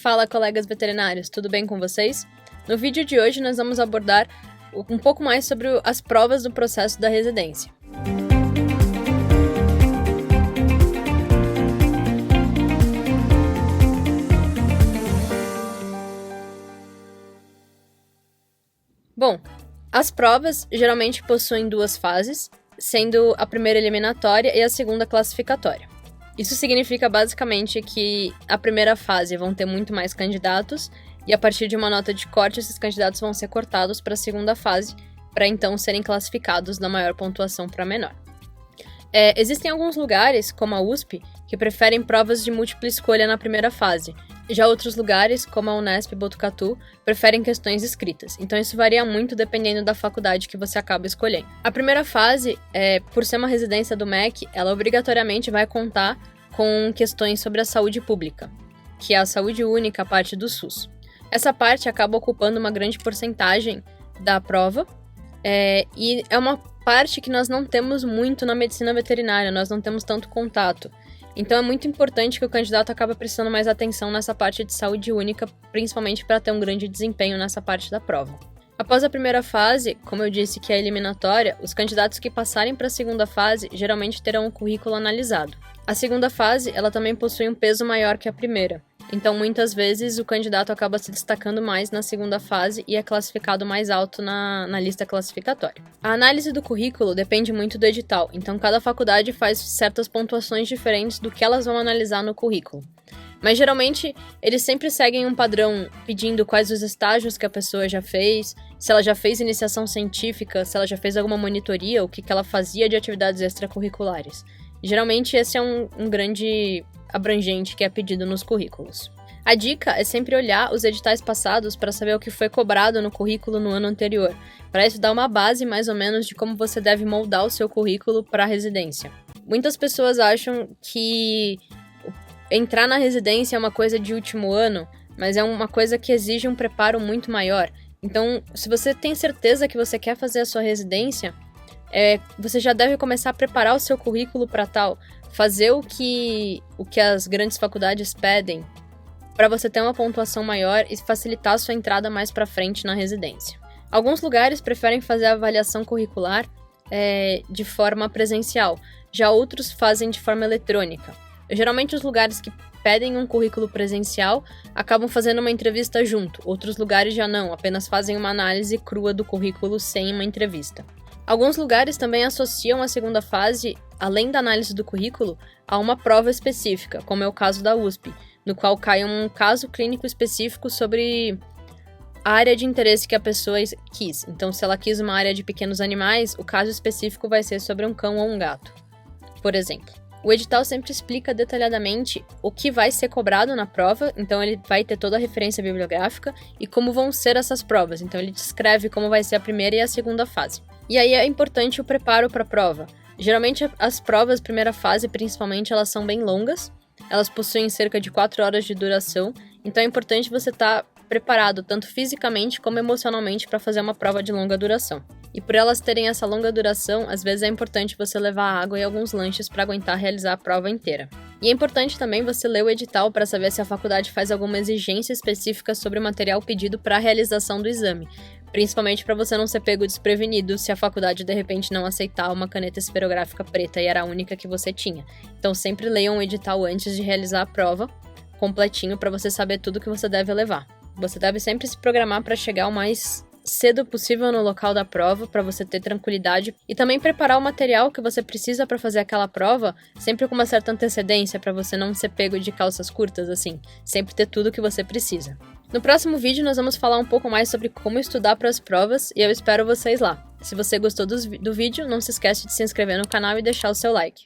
Fala, colegas veterinários, tudo bem com vocês? No vídeo de hoje nós vamos abordar um pouco mais sobre as provas do processo da residência. Bom, as provas geralmente possuem duas fases, sendo a primeira eliminatória e a segunda classificatória. Isso significa basicamente que a primeira fase vão ter muito mais candidatos e a partir de uma nota de corte esses candidatos vão ser cortados para a segunda fase para então serem classificados da maior pontuação para a menor. Existem alguns lugares, como a USP, que preferem provas de múltipla escolha na primeira fase. Já outros lugares, como a Unesp e Botucatu, preferem questões escritas. Então isso varia muito dependendo da faculdade que você acaba escolhendo. A primeira fase, por ser uma residência do MEC, ela obrigatoriamente vai contar com questões sobre a saúde pública, que é a saúde única, a parte do SUS. Essa parte acaba ocupando uma grande porcentagem da prova, e é uma parte que nós não temos muito na medicina veterinária, nós não temos tanto contato. Então é muito importante que o candidato acabe prestando mais atenção nessa parte de saúde única, principalmente para ter um grande desempenho nessa parte da prova. Após a primeira fase, como eu disse que é eliminatória, os candidatos que passarem para a segunda fase geralmente terão o currículo analisado. A segunda fase, ela também possui um peso maior que a primeira. Então, muitas vezes, o candidato acaba se destacando mais na segunda fase e é classificado mais alto na lista classificatória. A análise do currículo depende muito do edital, então cada faculdade faz certas pontuações diferentes do que elas vão analisar no currículo. Mas, geralmente, eles sempre seguem um padrão pedindo quais os estágios que a pessoa já fez, se ela já fez iniciação científica, se ela já fez alguma monitoria, o que ela fazia de atividades extracurriculares. Geralmente, esse é um grande abrangente que é pedido nos currículos. A dica é sempre olhar os editais passados para saber o que foi cobrado no currículo no ano anterior, para isso dar uma base mais ou menos de como você deve moldar o seu currículo para a residência. Muitas pessoas acham que entrar na residência é uma coisa de último ano, mas é uma coisa que exige um preparo muito maior. Então, se você tem certeza que você quer fazer a sua residência, você já deve começar a preparar o seu currículo para tal, fazer o que as grandes faculdades pedem para você ter uma pontuação maior e facilitar a sua entrada mais para frente na residência. Alguns lugares preferem fazer a avaliação curricular de forma presencial, já outros fazem de forma eletrônica. Geralmente os lugares que pedem um currículo presencial acabam fazendo uma entrevista junto, outros lugares já não, apenas fazem uma análise crua do currículo sem uma entrevista. Alguns lugares também associam a segunda fase, além da análise do currículo, a uma prova específica, como é o caso da USP, no qual cai um caso clínico específico sobre a área de interesse que a pessoa quis. Então, se ela quis uma área de pequenos animais, o caso específico vai ser sobre um cão ou um gato, por exemplo. O edital sempre explica detalhadamente o que vai ser cobrado na prova, então ele vai ter toda a referência bibliográfica e como vão ser essas provas, então ele descreve como vai ser a primeira e a segunda fase. E aí é importante o preparo para a prova. Geralmente as provas, primeira fase principalmente, elas são bem longas, elas possuem cerca de 4 horas de duração, então é importante você estar preparado tanto fisicamente como emocionalmente para fazer uma prova de longa duração. E por elas terem essa longa duração, às vezes é importante você levar água e alguns lanches para aguentar realizar a prova inteira. E é importante também você ler o edital para saber se a faculdade faz alguma exigência específica sobre o material pedido para a realização do exame, principalmente para você não ser pego desprevenido se a faculdade de repente não aceitar uma caneta esferográfica preta e era a única que você tinha. Então sempre leiam o edital antes de realizar a prova, completinho, para você saber tudo que você deve levar. Você deve sempre se programar para chegar o mais cedo possível no local da prova, para você ter tranquilidade e também preparar o material que você precisa para fazer aquela prova, sempre com uma certa antecedência, para você não ser pego de calças curtas, assim, sempre ter tudo que você precisa. No próximo vídeo nós vamos falar um pouco mais sobre como estudar para as provas e eu espero vocês lá. Se você gostou do vídeo, não se esquece de se inscrever no canal e deixar o seu like.